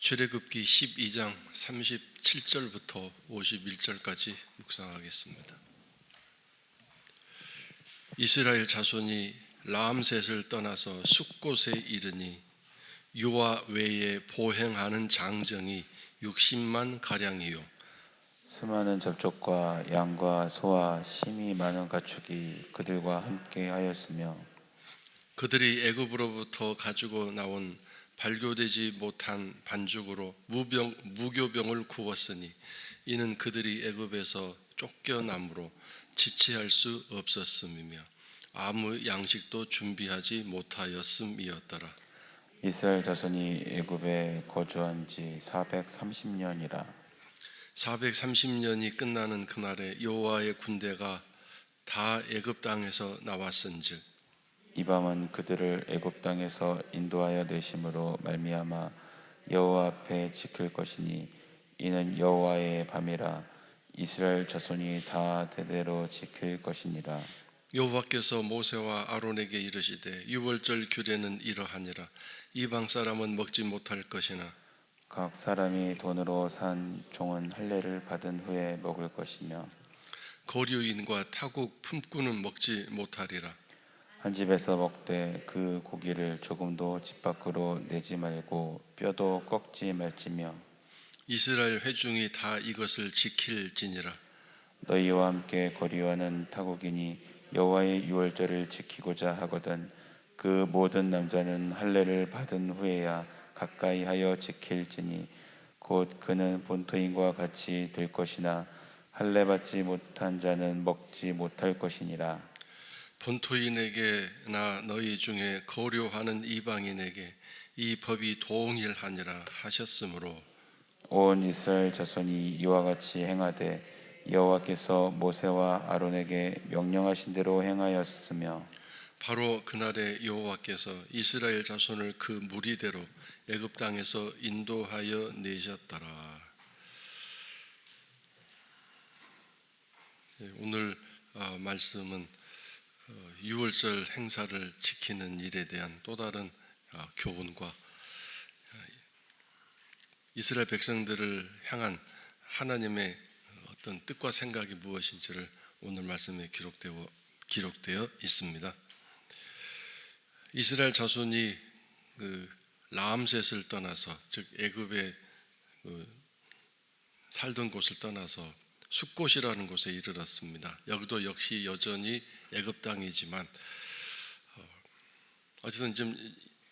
출애굽기 12장 37절부터 51절까지 묵상하겠습니다. 이스라엘 자손이 라암셋을 떠나서 숫곳에 이르니 유아 외에 보행하는 장정이 60만 가량이요 수많은 접촉과 양과 소와 심이 많은 가축이 그들과 함께 하였으며 그들이 애굽으로부터 가지고 나온 발교되지 못한 반죽으로 무교병을 구웠으니 이는 그들이 애굽에서 쫓겨남으로 지체할 수 없었음이며 아무 양식도 준비하지 못하였음이었더라. 이스라엘 자손이 애굽에 거주한 지 430년이라 430년이 끝나는 그날에 여호와의 군대가 다 애굽 땅에서 나왔은즉 이 밤은 그들을 애굽 땅에서 인도하여 내심으로 말미암아 여호와 앞에 지킬 것이니 이는 여호와의 밤이라 이스라엘 자손이 다 대대로 지킬 것이니라. 여호와께서 모세와 아론에게 이르시되 유월절 규례는 이러하니라. 이방 사람은 먹지 못할 것이나 각 사람이 돈으로 산 종은 할례를 받은 후에 먹을 것이며 거류인과 타국 품꾼은 먹지 못하리라. 한 집에서 먹되 그 고기를 조금도 집 밖으로 내지 말고 뼈도 꺾지 말지며 이스라엘 회중이 다 이것을 지킬지니라. 너희와 함께 거류하는 타국인이 여호와의 유월절을 지키고자 하거든 그 모든 남자는 할례를 받은 후에야 가까이 하여 지킬지니 곧 그는 본토인과 같이 될 것이나 할례 받지 못한 자는 먹지 못할 것이니라. 본토인에게나 너희 중에 거류하는 이방인에게 이 법이 동일하니라 하셨으므로 온 이스라엘 자손이 이와 같이 행하되 여호와께서 모세와 아론에게 명령하신 대로 행하였으며 바로 그날에 여호와께서 이스라엘 자손을 그 무리대로 애굽 땅에서 인도하여 내셨더라. 오늘 말씀은 유월절 행사를 지키는 일에 대한 또 다른 교훈과 이스라엘 백성들을 향한 하나님의 어떤 뜻과 생각이 무엇인지를 오늘 말씀에 기록되어 있습니다. 이스라엘 자손이 라암셋을 떠나서 즉 애굽에 살던 곳을 떠나서 숫곳이라는 곳에 이르렀습니다. 여기도 역시 여전히 애굽 땅이지만 어쨌든 좀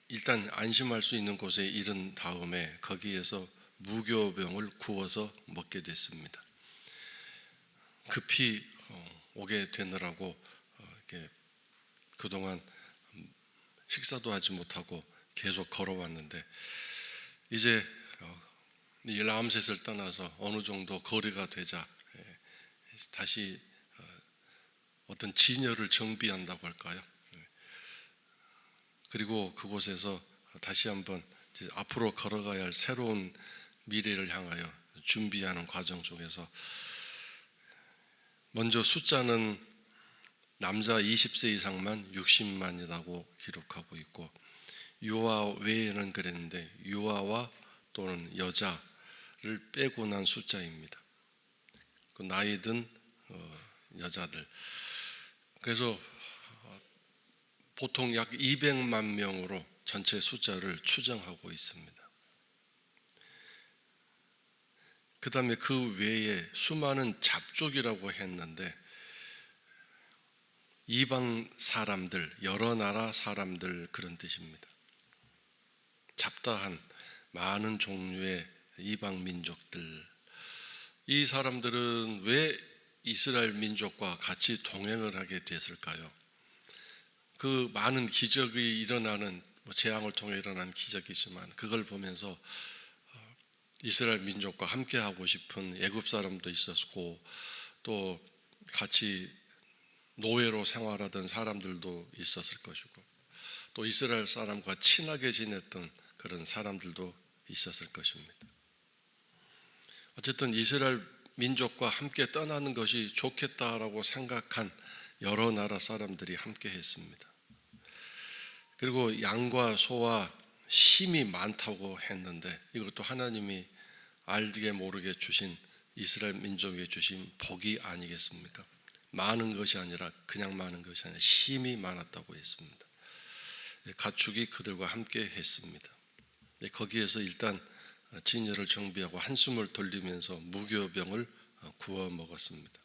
일단 안심할 수 있는 곳에 이른 다음에 거기에서 무교병을 구워서 먹게 됐습니다. 급히 오게 되느라고 이렇게 그동안 식사도 하지 못하고 계속 걸어왔는데 이제 이 라암셋을 떠나서 어느 정도 거리가 되자 다시 어떤 진열을 정비한다고 할까요? 그리고 그곳에서 다시 한번 앞으로 걸어가야 할 새로운 미래를 향하여 준비하는 과정 속에서 먼저 숫자는 남자 20세 이상만 60만이라고 기록하고 있고 유아 외에는 그랬는데 유아와 또는 여자를 빼고 난 숫자입니다. 그 나이 든 여자들. 그래서 보통 약 200만 명으로 전체 숫자를 추정하고 있습니다. 그 다음에 그 외에 수많은 잡족이라고 했는데 이방 사람들, 여러 나라 사람들 그런 뜻입니다. 잡다한 많은 종류의 이방 민족들. 이 사람들은 왜 이스라엘 민족과 같이 동행을 하게 됐을까요? 그 많은 기적이 일어나는 재앙을 통해 일어난 기적이지만 그걸 보면서 이스라엘 민족과 함께 하고 싶은 애굽 사람도 있었고 또 같이 노예로 생활하던 사람들도 있었을 것이고 또 이스라엘 사람과 친하게 지냈던 그런 사람들도 있었을 것입니다. 어쨌든 이스라엘 민족과 함께 떠나는 것이 좋겠다라고 생각한 여러 나라 사람들이 함께 했습니다. 그리고 양과 소와 힘이 많다고 했는데 이것도 하나님이 알게 모르게 주신 이스라엘 민족에게 주신 복이 아니겠습니까? 많은 것이 아니라 그냥 많은 것이 아니라 힘이 많았다고 했습니다. 가축이 그들과 함께 했습니다. 거기에서 일단 진열을 정비하고 한숨을 돌리면서 무교병을 구워 먹었습니다.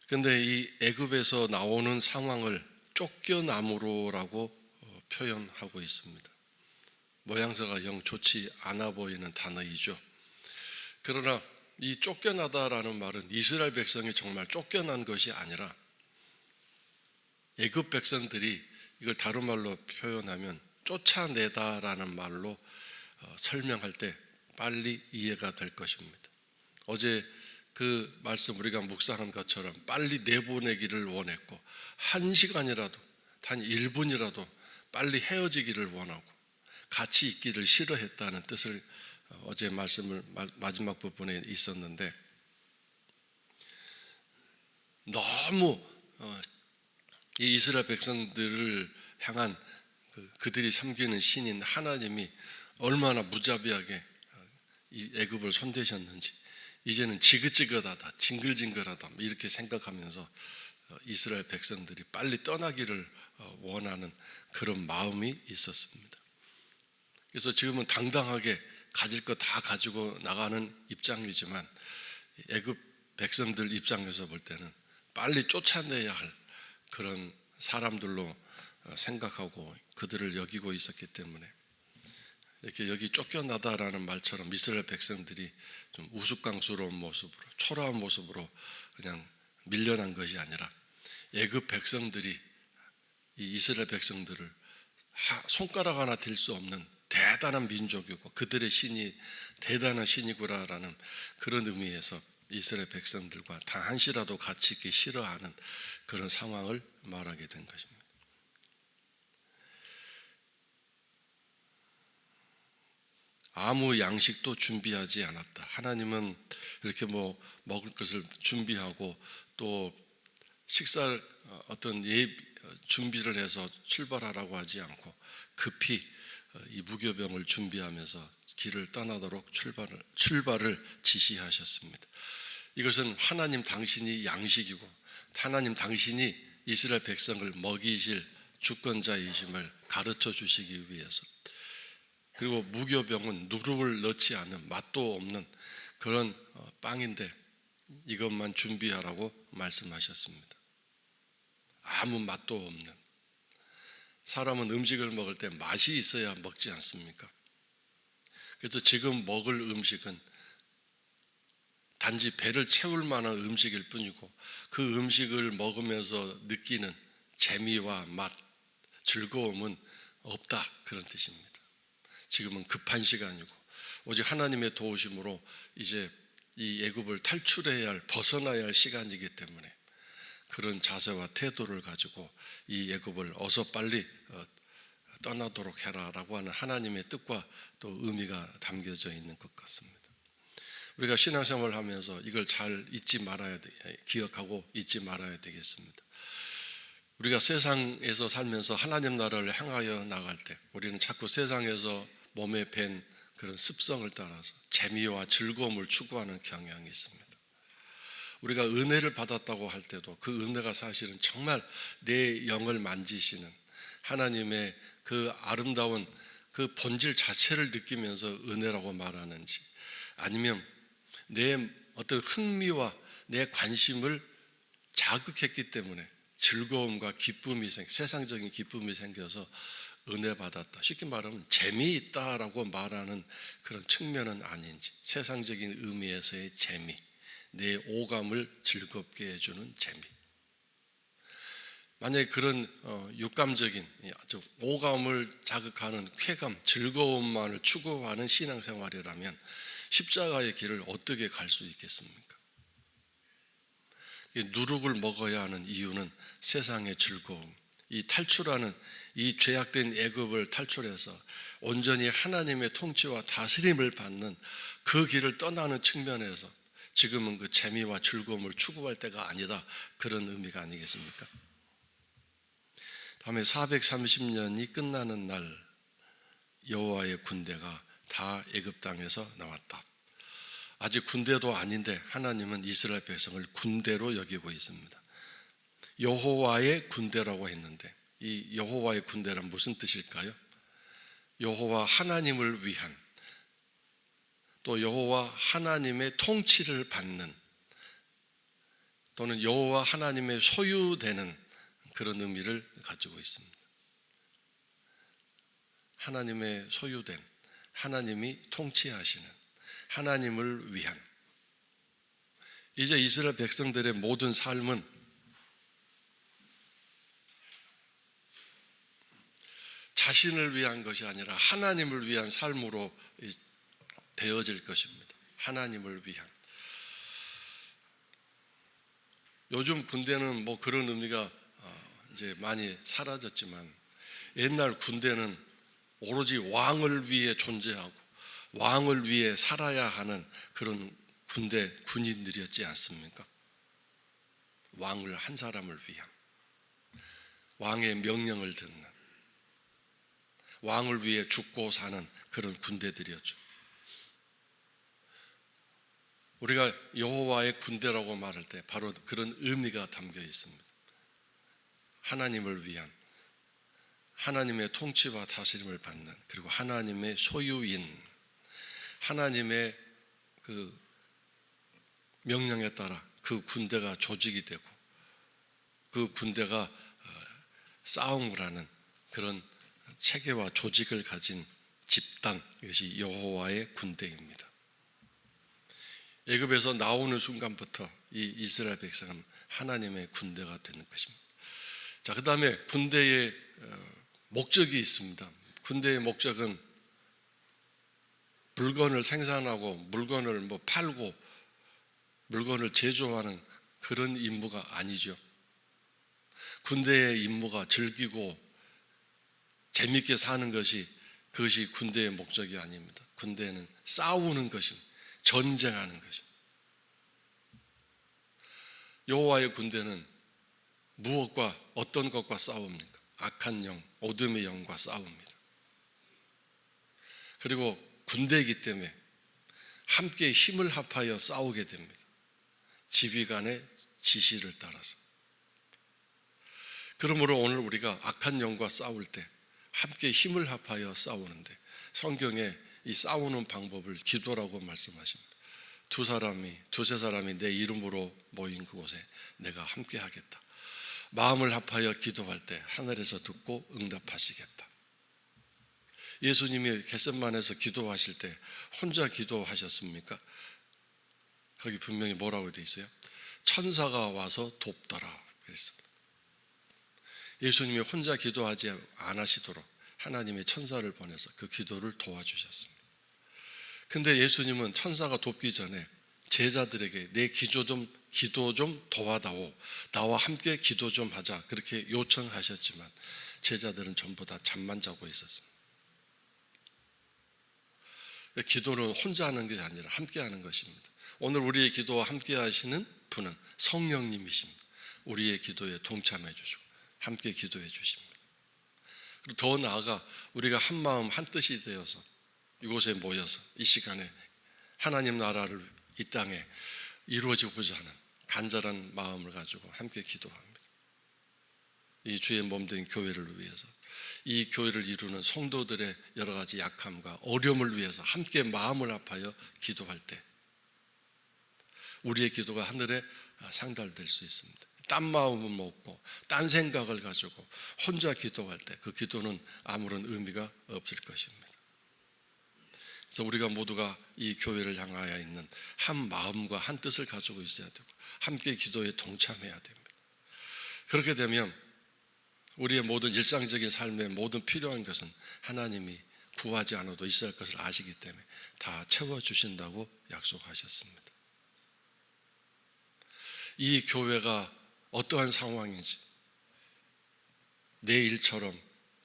그런데 이 애굽에서 나오는 상황을 쫓겨남으로라고 표현하고 있습니다. 모양새가 영 좋지 않아 보이는 단어이죠. 그러나 이 쫓겨나다라는 말은 이스라엘 백성이 정말 쫓겨난 것이 아니라 애굽 백성들이 이걸 다른 말로 표현하면 쫓아내다라는 말로 설명할 때 빨리 이해가 될 것입니다. 어제 그 말씀 우리가 묵상한 것처럼 빨리 내보내기를 원했고 1시간이라도 단 1분이라도 빨리 헤어지기를 원하고 같이 있기를 싫어했다는 뜻을 어제 말씀을 마지막 부분에 있었는데, 너무 이 이스라엘 백성들을 향한 그들이 섬기는 신인 하나님이 얼마나 무자비하게 이 애굽을 손대셨는지 이제는 지긋지긋하다, 징글징글하다 이렇게 생각하면서 이스라엘 백성들이 빨리 떠나기를 원하는 그런 마음이 있었습니다. 그래서 지금은 당당하게 가질 거 다 가지고 나가는 입장이지만 애굽 백성들 입장에서 볼 때는 빨리 쫓아내야 할 그런 사람들로 생각하고 그들을 여기고 있었기 때문에 이렇게 여기 쫓겨나다라는 말처럼 이스라엘 백성들이 좀 우스꽝스러운 모습으로 초라한 모습으로 그냥 밀려난 것이 아니라 애굽 백성들이 이 이스라엘 백성들을 손가락 하나 댈 수 없는 대단한 민족이고 그들의 신이 대단한 신이구나라는 그런 의미에서 이스라엘 백성들과 단 한시라도 같이 있기 싫어하는 그런 상황을 말하게 된 것입니다. 아무 양식도 준비하지 않았다. 하나님은 이렇게 먹을 것을 준비하고 또 식사를 어떤 준비를 해서 출발하라고 하지 않고 급히 이 무교병을 준비하면서 길을 떠나도록 출발을 지시하셨습니다. 이것은 하나님 당신이 양식이고 하나님 당신이 이스라엘 백성을 먹이실 주권자이심을 가르쳐 주시기 위해서, 그리고 무교병은 누룩을 넣지 않은 맛도 없는 그런 빵인데 이것만 준비하라고 말씀하셨습니다. 아무 맛도 없는, 사람은 음식을 먹을 때 맛이 있어야 먹지 않습니까? 그래서 지금 먹을 음식은 단지 배를 채울 만한 음식일 뿐이고 그 음식을 먹으면서 느끼는 재미와 맛, 즐거움은 없다, 그런 뜻입니다. 지금은 급한 시간이고 오직 하나님의 도우심으로 이제 이 애굽을 탈출해야 할, 벗어나야 할 시간이기 때문에 그런 자세와 태도를 가지고 이 애굽을 어서 빨리 떠나도록 해라라고 하는 하나님의 뜻과 또 의미가 담겨져 있는 것 같습니다. 우리가 신앙생활을 하면서 이걸 잘 기억하고 잊지 말아야 되겠습니다. 우리가 세상에서 살면서 하나님 나라를 향하여 나갈 때 우리는 자꾸 세상에서 몸에 밴 그런 습성을 따라서 재미와 즐거움을 추구하는 경향이 있습니다. 우리가 은혜를 받았다고 할 때도 그 은혜가 사실은 정말 내 영을 만지시는 하나님의 그 아름다운 그 본질 자체를 느끼면서 은혜라고 말하는지, 아니면 내 어떤 흥미와 내 관심을 자극했기 때문에 즐거움과 기쁨이 세상적인 기쁨이 생겨서 은혜 받았다, 쉽게 말하면 재미있다라고 말하는 그런 측면은 아닌지, 세상적인 의미에서의 재미, 내 오감을 즐겁게 해주는 재미, 만약에 그런 육감적인 오감을 자극하는 쾌감, 즐거움만을 추구하는 신앙생활이라면 십자가의 길을 어떻게 갈 수 있겠습니까? 누룩을 먹어야 하는 이유는 세상의 즐거움, 이 탈출하는 이 죄악된 애굽을 탈출해서 온전히 하나님의 통치와 다스림을 받는 그 길을 떠나는 측면에서 지금은 그 재미와 즐거움을 추구할 때가 아니다, 그런 의미가 아니겠습니까? 다음에 430년이 끝나는 날, 여호와의 군대가 다 애굽 땅에서 나왔다. 아직 군대도 아닌데 하나님은 이스라엘 백성을 군대로 여기고 있습니다. 여호와의 군대라고 했는데 이 여호와의 군대란 무슨 뜻일까요? 여호와 하나님을 위한, 또 여호와 하나님의 통치를 받는, 또는 여호와 하나님의 소유되는 그런 의미를 가지고 있습니다. 하나님의 소유된, 하나님이 통치하시는, 하나님을 위한. 이제 이스라엘 백성들의 모든 삶은 자신을 위한 것이 아니라 하나님을 위한 삶으로 되어질 것입니다. 하나님을 위한. 요즘 군대는 뭐 그런 의미가 이제 많이 사라졌지만, 옛날 군대는 오로지 왕을 위해 존재하고 왕을 위해 살아야 하는 그런 군인들이었지 않습니까? 왕을 한 사람을 위한, 왕의 명령을 듣는, 왕을 위해 죽고 사는 그런 군대들이었죠. 우리가 여호와의 군대라고 말할 때 바로 그런 의미가 담겨 있습니다. 하나님을 위한, 하나님의 통치와 다스림을 받는, 그리고 하나님의 소유인, 하나님의 그 명령에 따라 그 군대가 조직이 되고 그 군대가 싸움을 하는 그런 체계와 조직을 가진 집단, 이것이 여호와의 군대입니다. 애굽에서 나오는 순간부터 이 이스라엘 백성은 하나님의 군대가 되는 것입니다. 자, 그 다음에 군대의 목적이 있습니다. 군대의 목적은 물건을 생산하고 물건을 팔고 물건을 제조하는 그런 임무가 아니죠. 군대의 임무가 즐기고 재밌게 사는 것이, 그것이 군대의 목적이 아닙니다. 군대는 싸우는 것입니다. 전쟁하는 것입니다. 여호와의 군대는 무엇과 어떤 것과 싸웁니까? 악한 영, 어둠의 영과 싸웁니다. 그리고 군대이기 때문에 함께 힘을 합하여 싸우게 됩니다. 지휘관의 지시를 따라서. 그러므로 오늘 우리가 악한 영과 싸울 때 함께 힘을 합하여 싸우는데, 성경에 이 싸우는 방법을 기도라고 말씀하십니다. 두세 사람이 내 이름으로 모인 그곳에 내가 함께 하겠다. 마음을 합하여 기도할 때 하늘에서 듣고 응답하시겠다. 예수님이 겟세마네에서 기도하실 때 혼자 기도하셨습니까? 거기 분명히 뭐라고 되어 있어요? 천사가 와서 돕더라 그랬습니다. 예수님이 혼자 기도하지 않으시도록 하나님의 천사를 보내서 그 기도를 도와주셨습니다. 근데 예수님은 천사가 돕기 전에 제자들에게 내 기도 좀 도와다오, 나와 함께 기도 좀 하자, 그렇게 요청하셨지만 제자들은 전부 다 잠만 자고 있었습니다. 기도는 혼자 하는 것이 아니라 함께 하는 것입니다. 오늘 우리의 기도와 함께 하시는 분은 성령님이십니다. 우리의 기도에 동참해 주시고 함께 기도해 주십니다. 그리고 더 나아가 우리가 한 마음 한 뜻이 되어서 이곳에 모여서 이 시간에 하나님 나라를 이 땅에 이루어지고자 하는 간절한 마음을 가지고 함께 기도합니다. 이 주의 몸된 교회를 위해서, 이 교회를 이루는 성도들의 여러 가지 약함과 어려움을 위해서 함께 마음을 합하여 기도할 때 우리의 기도가 하늘에 상달될 수 있습니다. 딴 마음은 먹고 딴 생각을 가지고 혼자 기도할 때 그 기도는 아무런 의미가 없을 것입니다. 그래서 우리가 모두가 이 교회를 향하여 있는 한 마음과 한 뜻을 가지고 있어야 되고 함께 기도에 동참해야 됩니다. 그렇게 되면 우리의 모든 일상적인 삶의 모든 필요한 것은 하나님이 구하지 않아도 있어야 할 것을 아시기 때문에 다 채워주신다고 약속하셨습니다. 이 교회가 어떠한 상황인지 내 일처럼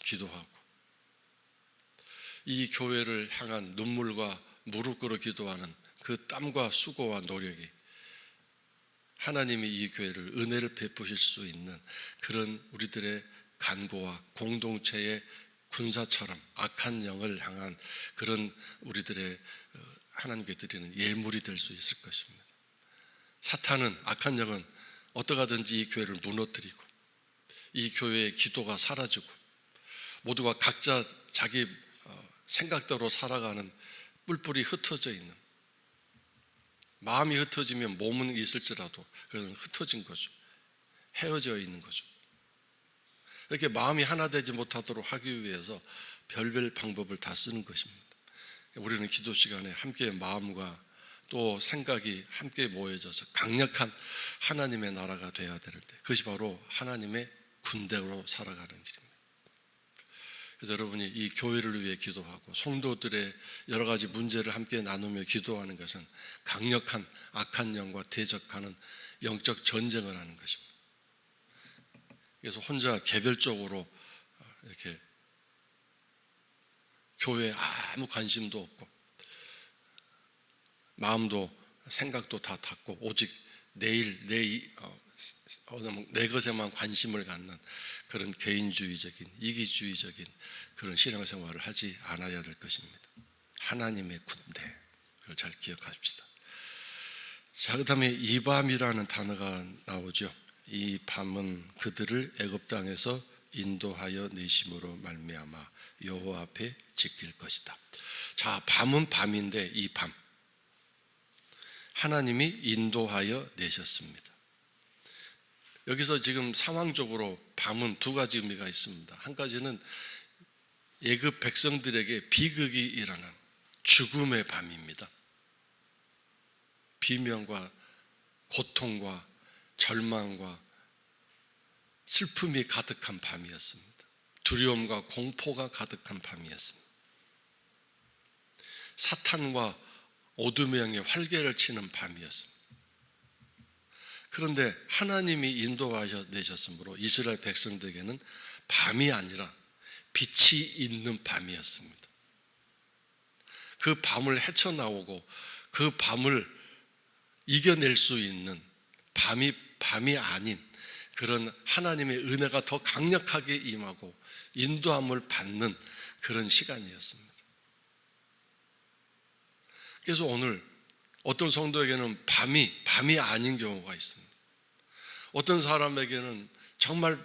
기도하고 이 교회를 향한 눈물과 무릎 꿇어 기도하는 그 땀과 수고와 노력이 하나님이 이 교회를 은혜를 베푸실 수 있는 그런 우리들의 간구와 공동체의 군사처럼 악한 영을 향한 그런 우리들의 하나님께 드리는 예물이 될 수 있을 것입니다. 사탄은, 악한 영은 어떻게 하든지 이 교회를 무너뜨리고 이 교회의 기도가 사라지고 모두가 각자 자기 생각대로 살아가는 뿔뿔이 흩어져 있는, 마음이 흩어지면 몸은 있을지라도 그건 흩어진 거죠. 헤어져 있는 거죠. 이렇게 마음이 하나 되지 못하도록 하기 위해서 별별 방법을 다 쓰는 것입니다. 우리는 기도 시간에 함께 마음과 또 생각이 함께 모여져서 강력한 하나님의 나라가 되어야 되는데, 그것이 바로 하나님의 군대로 살아가는 일입니다. 그래서 여러분이 이 교회를 위해 기도하고 성도들의 여러 가지 문제를 함께 나누며 기도하는 것은 강력한 악한 영과 대적하는 영적 전쟁을 하는 것입니다. 그래서 혼자 개별적으로 이렇게 교회에 아무 관심도 없고 마음도 생각도 다 닫고 오직 내 것에만 관심을 갖는 그런 개인주의적인, 이기주의적인 그런 신앙생활을 하지 않아야 될 것입니다. 하나님의 군대, 그걸 잘 기억하십시다. 자, 그 다음에 이 밤이라는 단어가 나오죠. 이 밤은 그들을 애굽 땅에서 인도하여 내심으로 말미암아 여호와 앞에 지킬 것이다. 자, 밤은 밤인데 이 밤, 하나님이 인도하여 내셨습니다. 여기서 지금 상황적으로 밤은 두 가지 의미가 있습니다. 한 가지는 애굽 백성들에게 비극이 일어난 죽음의 밤입니다. 비명과 고통과 절망과 슬픔이 가득한 밤이었습니다. 두려움과 공포가 가득한 밤이었습니다. 사탄과 어둠의 영이 활개를 치는 밤이었습니다. 그런데 하나님이 인도하여 내셨으므로 이스라엘 백성들에게는 밤이 아니라 빛이 있는 밤이었습니다. 그 밤을 헤쳐나오고 그 밤을 이겨낼 수 있는 밤이 아닌 그런 하나님의 은혜가 더 강력하게 임하고 인도함을 받는 그런 시간이었습니다. 그래서 오늘 어떤 성도에게는 밤이 아닌 경우가 있습니다. 어떤 사람에게는 정말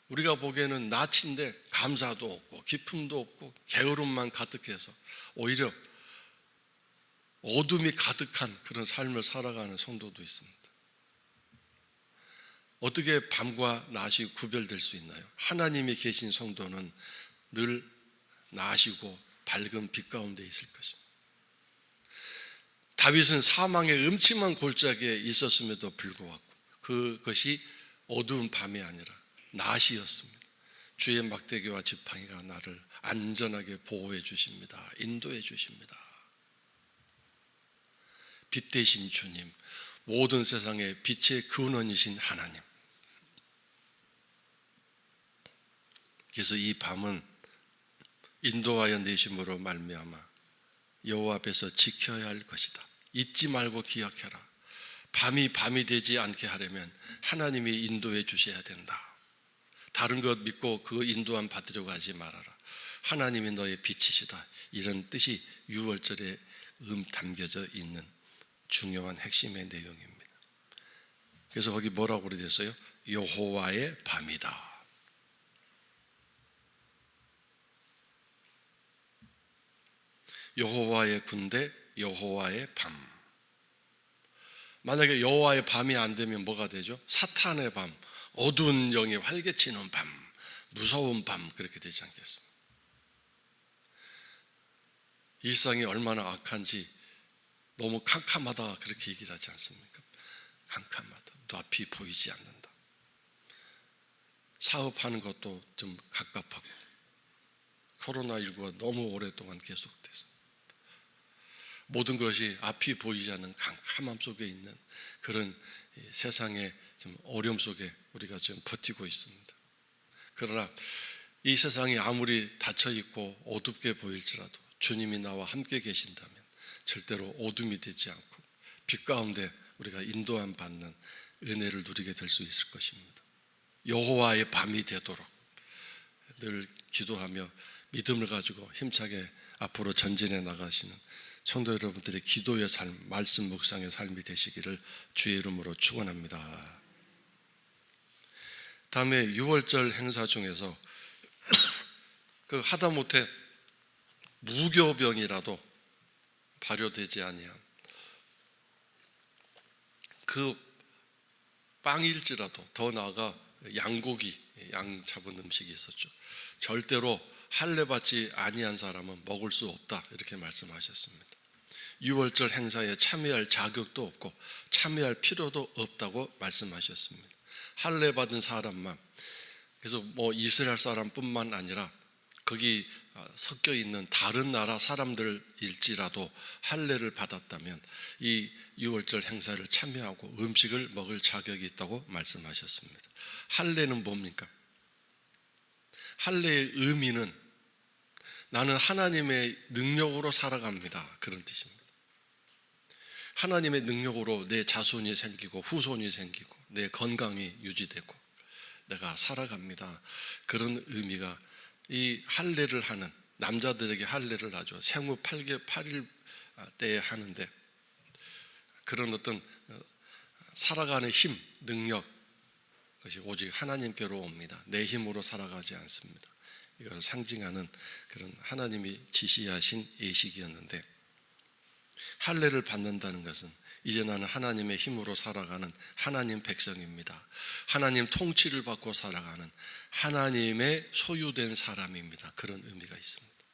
우리가 보기에는 낮인데 감사도 없고 기쁨도 없고 게으름만 가득해서 오히려 어둠이 가득한 그런 삶을 살아가는 성도도 있습니다. 어떻게 밤과 낮이 구별될 수 있나요? 하나님이 계신 성도는 늘 낮이고 밝은 빛 가운데 있을 것입니다. 다윗은 사망의 음침한 골짜기에 있었음에도 불구하고 그것이 어두운 밤이 아니라 낮이었습니다. 주의 막대기와 지팡이가 나를 안전하게 보호해 주십니다. 인도해 주십니다. 빛 되신 주님, 모든 세상의 빛의 근원이신 하나님. 그래서 이 밤은 인도하여 내심으로 말미암아 여호와 앞에서 지켜야 할 것이다. 잊지 말고 기억해라. 밤이 되지 않게 하려면 하나님이 인도해 주셔야 된다. 다른 것 믿고 그 인도함 받으려고 하지 말아라. 하나님이 너의 빛이시다. 이런 뜻이 6월절에 담겨져 있는 중요한 핵심의 내용입니다. 그래서 거기 뭐라고 그러셨어요? 여호와의 밤이다. 여호와의 군대, 여호와의 밤. 만약에 여호와의 밤이 안 되면 뭐가 되죠? 사탄의 밤, 어두운 영이 활개치는 밤, 무서운 밤, 그렇게 되지 않겠습니까? 이 세상이 얼마나 악한지 너무 캄캄하다 그렇게 얘기를 하지 않습니까? 캄캄하다, 눈앞이 보이지 않는다. 사업하는 것도 좀 갑갑하고 코로나19가 너무 오랫동안 계속돼서 모든 것이 앞이 보이지 않는 캄캄함 속에 있는 그런 세상의 좀 어려움 속에 우리가 지금 버티고 있습니다. 그러나 이 세상이 아무리 닫혀 있고 어둡게 보일지라도 주님이 나와 함께 계신다면 절대로 어둠이 되지 않고 빛 가운데 우리가 인도함 받는 은혜를 누리게 될 수 있을 것입니다. 여호와의 밤이 되도록 늘 기도하며 믿음을 가지고 힘차게 앞으로 전진해 나가시는 성도 여러분들의 기도의 삶, 말씀 묵상의 삶이 되시기를 주의 이름으로 축원합니다. 다음에 6월절 행사 중에서 그 하다못해 무교병이라도 발효되지 아니한 그 빵일지라도, 더 나아가 양고기, 양 잡은 음식이 있었죠. 절대로 할례받지 아니한 사람은 먹을 수 없다, 이렇게 말씀하셨습니다. 6월절 행사에 참여할 자격도 없고 참여할 필요도 없다고 말씀하셨습니다. 할례받은 사람만, 그래서 이스라엘 사람뿐만 아니라 거기 섞여 있는 다른 나라 사람들일지라도 할례를 받았다면 이 6월절 행사를 참여하고 음식을 먹을 자격이 있다고 말씀하셨습니다. 할례는 뭡니까? 할례의 의미는 나는 하나님의 능력으로 살아갑니다, 그런 뜻입니다. 하나님의 능력으로 내 자손이 생기고 후손이 생기고 내 건강이 유지되고 내가 살아갑니다, 그런 의미가 이 할례를 하는, 남자들에게 할례를 하죠. 생후 8개 8일 때에 하는데 그런 어떤 살아가는 힘, 능력, 그것이 오직 하나님께로 옵니다. 내 힘으로 살아가지 않습니다. 이걸 상징하는 그런 하나님이 지시하신 예식이었는데, 할례를 받는다는 것은 이제 나는 하나님의 힘으로 살아가는 하나님 백성입니다. 하나님 통치를 받고 살아가는 하나님의 소유된 사람입니다, 그런 의미가 있습니다.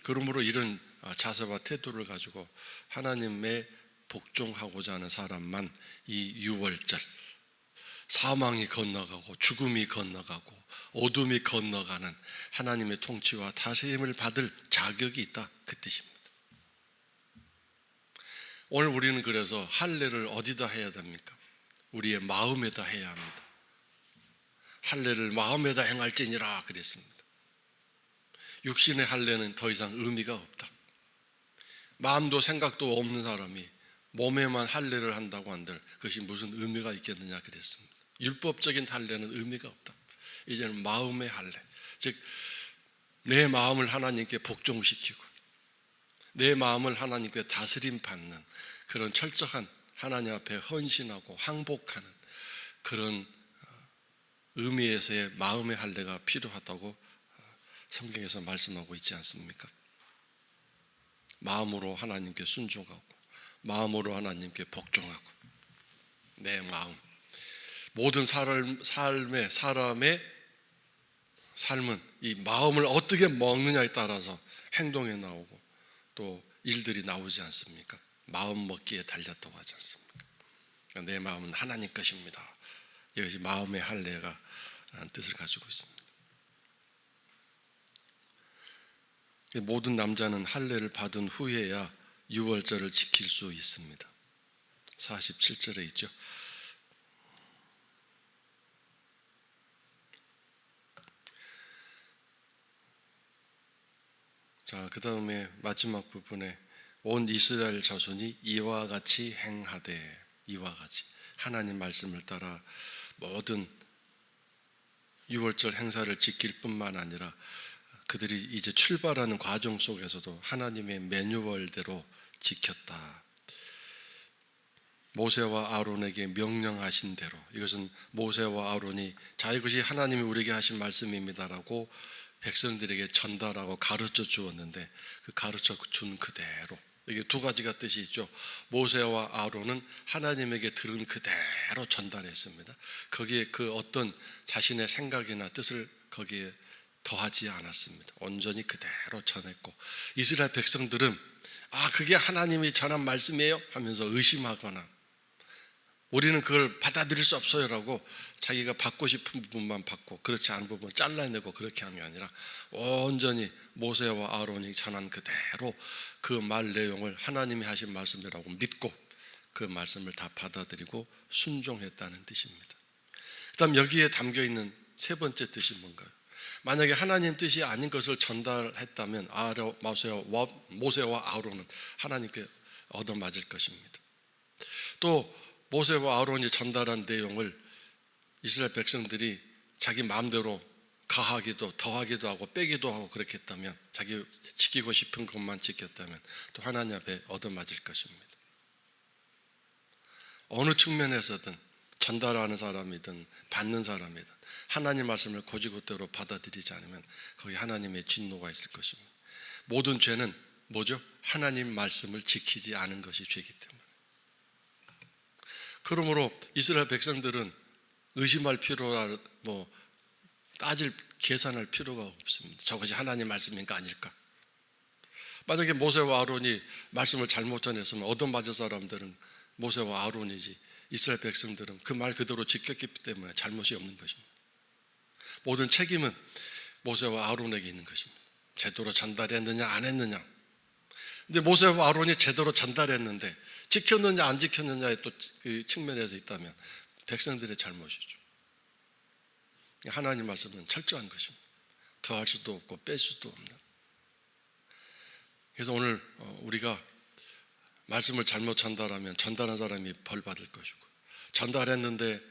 그러므로 이런 자세와 태도를 가지고 하나님의 복종하고자 하는 사람만 이 6월절, 사망이 건너가고 죽음이 건너가고 어둠이 건너가는 하나님의 통치와 다스림을 받을 자격이 있다, 그 뜻입니다. 오늘 우리는 그래서 할례를 어디다 해야 됩니까? 우리의 마음에다 해야 합니다. 할례를 마음에다 행할지니라 그랬습니다. 육신의 할례는 더 이상 의미가 없다. 마음도 생각도 없는 사람이 몸에만 할례를 한다고 한들 그것이 무슨 의미가 있겠느냐 그랬습니다. 율법적인 할례는 의미가 없다. 이제는 마음의 할례, 즉 내 마음을 하나님께 복종시키고 내 마음을 하나님께 다스림 받는 그런 철저한 하나님 앞에 헌신하고 항복하는 그런 의미에서의 마음의 할례가 필요하다고 성경에서 말씀하고 있지 않습니까? 마음으로 하나님께 순종하고 마음으로 하나님께 복종하고 내 마음, 모든 사람의 삶은 이 마음을 어떻게 먹느냐에 따라서 행동에 나오고 또 일들이 나오지 않습니까? 마음 먹기에 달렸다고 하지 않습니까? 내 마음은 하나님 것입니다. 이것이 마음의 할례가 라는 뜻을 가지고 있습니다. 모든 남자는 할례를 받은 후에야 6월절을 지킬 수 있습니다. 47절에 있죠. 자, 그 다음에 마지막 부분에 온 이스라엘 자손이 이와 같이 행하되, 이와 같이 하나님 말씀을 따라 모든 6월절 행사를 지킬 뿐만 아니라 그들이 이제 출발하는 과정 속에서도 하나님의 매뉴얼대로 지켰다. 모세와 아론에게 명령하신 대로, 이것은 모세와 아론이 자, 이것이 하나님이 우리에게 하신 말씀입니다라고 백성들에게 전달하고 가르쳐 주었는데 그 가르쳐 준 그대로, 이게 두 가지가 뜻이 있죠. 모세와 아론은 하나님에게 들은 그대로 전달했습니다. 거기에 그 어떤 자신의 생각이나 뜻을 거기에 더하지 않았습니다. 온전히 그대로 전했고, 이스라엘 백성들은 그게 하나님이 전한 말씀이에요 하면서 의심하거나 우리는 그걸 받아들일 수 없어요라고 자기가 받고 싶은 부분만 받고 그렇지 않은 부분을 잘라내고 그렇게 하는 게 아니라 온전히 모세와 아론이 전한 그대로 그 말 내용을 하나님이 하신 말씀이라고 믿고 그 말씀을 다 받아들이고 순종했다는 뜻입니다. 그 다음 여기에 담겨있는 세 번째 뜻이 뭔가요? 만약에 하나님 뜻이 아닌 것을 전달했다면 모세와 아론은 하나님께 얻어맞을 것입니다. 또 모세와 아론이 전달한 내용을 이스라엘 백성들이 자기 마음대로 가하기도 더하기도 하고 빼기도 하고 그렇게 했다면, 자기 지키고 싶은 것만 지켰다면 또 하나님 앞에 얻어맞을 것입니다. 어느 측면에서든 전달하는 사람이든 받는 사람이든 하나님 말씀을 고지고대로 받아들이지 않으면 거기 하나님의 진노가 있을 것입니다. 모든 죄는 뭐죠? 하나님 말씀을 지키지 않은 것이 죄이기 때문에. 그러므로 이스라엘 백성들은 의심할 필요라 따질 계산할 필요가 없습니다. 저것이 하나님 말씀인가 아닐까? 만약에 모세와 아론이 말씀을 잘못 전했으면 얻어맞을 사람들은 모세와 아론이지, 이스라엘 백성들은 그 말 그대로 지켰기 때문에 잘못이 없는 것입니다. 모든 책임은 모세와 아론에게 있는 것입니다. 제대로 전달했느냐 안 했느냐. 근데 모세와 아론이 제대로 전달했는데 지켰느냐 안 지켰느냐의 또 그 측면에서 있다면 백성들의 잘못이죠. 하나님 말씀은 철저한 것입니다. 더할 수도 없고 뺄 수도 없는. 그래서 오늘 우리가 말씀을 잘못 전달하면 전달한 사람이 벌 받을 것이고, 전달했는데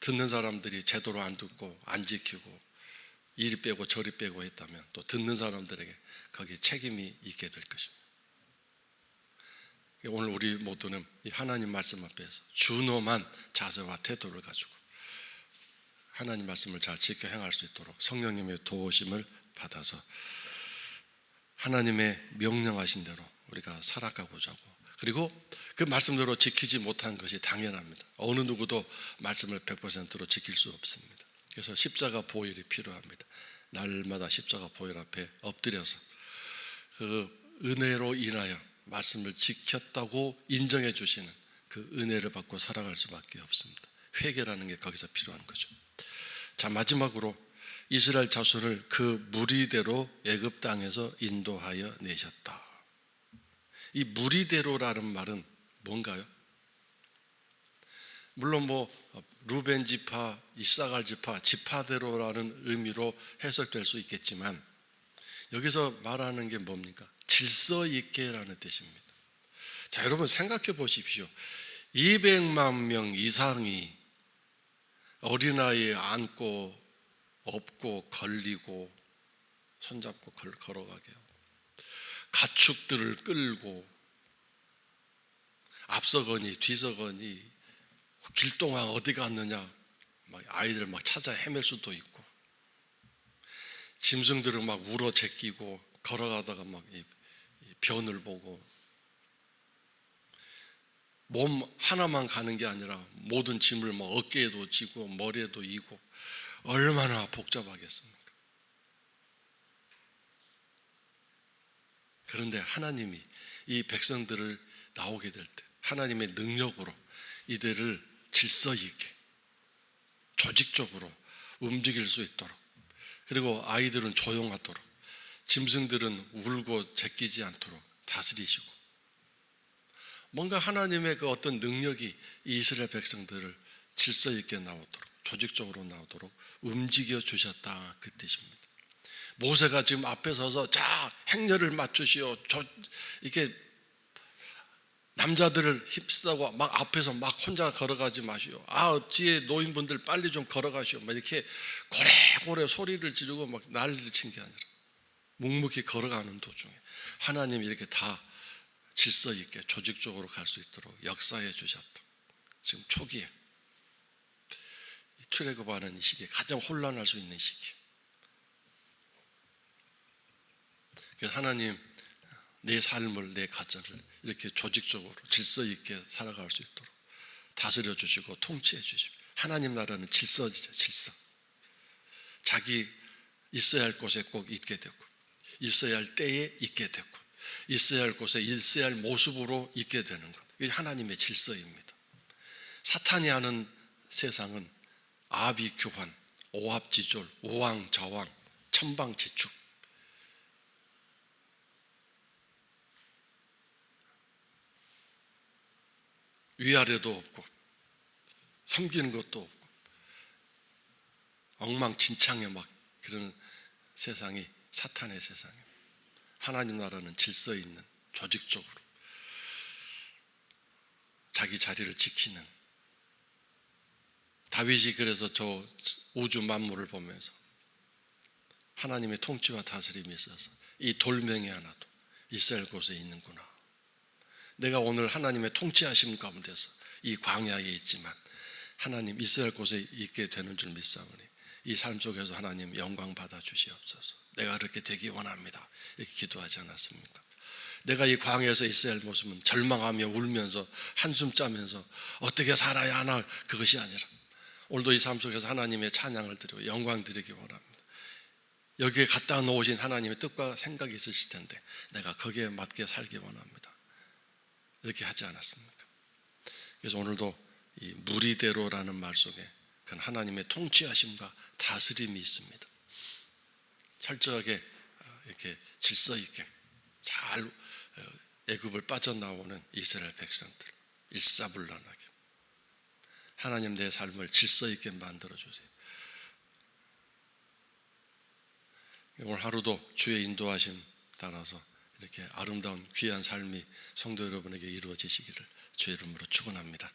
듣는 사람들이 제대로 안 듣고 안 지키고 이리 빼고 저리 빼고 했다면 또 듣는 사람들에게 거기에 책임이 있게 될 것입니다. 오늘 우리 모두는 이 하나님 말씀 앞에서 준엄한 자세와 태도를 가지고 하나님 말씀을 잘 지켜 행할 수 있도록 성령님의 도우심을 받아서 하나님의 명령하신 대로 우리가 살아가고자 하고, 그리고 그 말씀대로 지키지 못한 것이 당연합니다. 어느 누구도 말씀을 100%로 지킬 수 없습니다. 그래서 십자가 보혈이 필요합니다. 날마다 십자가 보혈 앞에 엎드려서 그 은혜로 인하여 말씀을 지켰다고 인정해 주시는 그 은혜를 받고 살아갈 수밖에 없습니다. 회개라는 게 거기서 필요한 거죠. 자, 마지막으로 이스라엘 자손을 그 무리대로 애굽 땅에서 인도하여 내셨다. 이 무리대로라는 말은 뭔가요? 물론 루벤 지파, 이사갈 지파, 지파대로라는 의미로 해석될 수 있겠지만 여기서 말하는 게 뭡니까? 질서 있게라는 뜻입니다. 자, 여러분 생각해 보십시오. 200만 명 이상이 어린아이 안고 업고 걸리고 손잡고 걸어가게 하고, 가축들을 끌고 앞서거니 뒤서거니 길동안 어디 갔느냐 막 아이들 막 찾아 헤맬 수도 있고, 짐승들을 막 울어 제끼고 걸어가다가 막 변을 보고, 몸 하나만 가는 게 아니라 모든 짐을 막 어깨에도 지고 머리에도 이고 얼마나 복잡하겠습니까? 그런데 하나님이 이 백성들을 나오게 될 때 하나님의 능력으로 이들을 질서 있게 조직적으로 움직일 수 있도록, 그리고 아이들은 조용하도록, 짐승들은 울고 제끼지 않도록 다스리시고, 뭔가 하나님의 그 어떤 능력이 이 이스라엘 백성들을 질서 있게 나오도록, 조직적으로 나오도록 움직여 주셨다, 그 뜻입니다. 모세가 지금 앞에 서서 자 행렬을 맞추시오, 이렇게 남자들을 휩쓰고 막 앞에서 막 혼자 걸어가지 마시오, 뒤에 노인분들 빨리 좀 걸어가시오, 막 이렇게 고래고래 소리를 지르고 막 난리를 친 게 아니라 묵묵히 걸어가는 도중에 하나님이 이렇게 다 질서 있게 조직적으로 갈 수 있도록 역사해 주셨다. 지금 초기에 출애굽하는 이 시기에 가장 혼란할 수 있는 시기. 그래서 하나님 내 삶을, 내 가정을 이렇게 조직적으로 질서 있게 살아갈 수 있도록 다스려 주시고 통치해 주시고, 하나님 나라는 질서지죠. 질서. 자기 있어야 할 곳에 꼭 있게 되고, 있어야 할 때에 있게 되고, 있어야 할 곳에 있어야 할 모습으로 있게 되는 것, 이게 하나님의 질서입니다. 사탄이 하는 세상은 아비규환, 오합지졸, 우왕좌왕, 천방지축, 위아래도 없고 섬기는 것도 없고 엉망진창의 막 그런 세상이 사탄의 세상입니다. 하나님 나라는 질서 있는 조직적으로 자기 자리를 지키는 다윗이 그래서 저 우주 만물을 보면서 하나님의 통치와 다스림이 있어서 이 돌멩이 하나도 이스라엘 곳에 있는구나. 내가 오늘 하나님의 통치하심 가운데서 이 광야에 있지만 하나님 이스라엘 곳에 있게 되는 줄 믿사오니 이 삶 속에서 하나님 영광 받아 주시옵소서. 내가 그렇게 되기 원합니다. 이렇게 기도하지 않았습니까? 내가 이 광야에서 있어야 할 모습은 절망하며 울면서 한숨 짜면서 어떻게 살아야 하나 그것이 아니라 오늘도 이 삶 속에서 하나님의 찬양을 드리고 영광 드리기 원합니다. 여기에 갖다 놓으신 하나님의 뜻과 생각이 있으실 텐데 내가 거기에 맞게 살기 원합니다. 이렇게 하지 않았습니까? 그래서 오늘도 이 무리대로라는 말 속에 그건 하나님의 통치하심과 다스림이 있습니다. 철저하게 이렇게 질서 있게 잘 애굽을 빠져나오는 이스라엘 백성들 일사불란하게 하나님 내 삶을 질서 있게 만들어 주세요. 오늘 하루도 주의 인도하심 따라서 이렇게 아름다운 귀한 삶이 성도 여러분에게 이루어지시기를 주의 이름으로 축원합니다.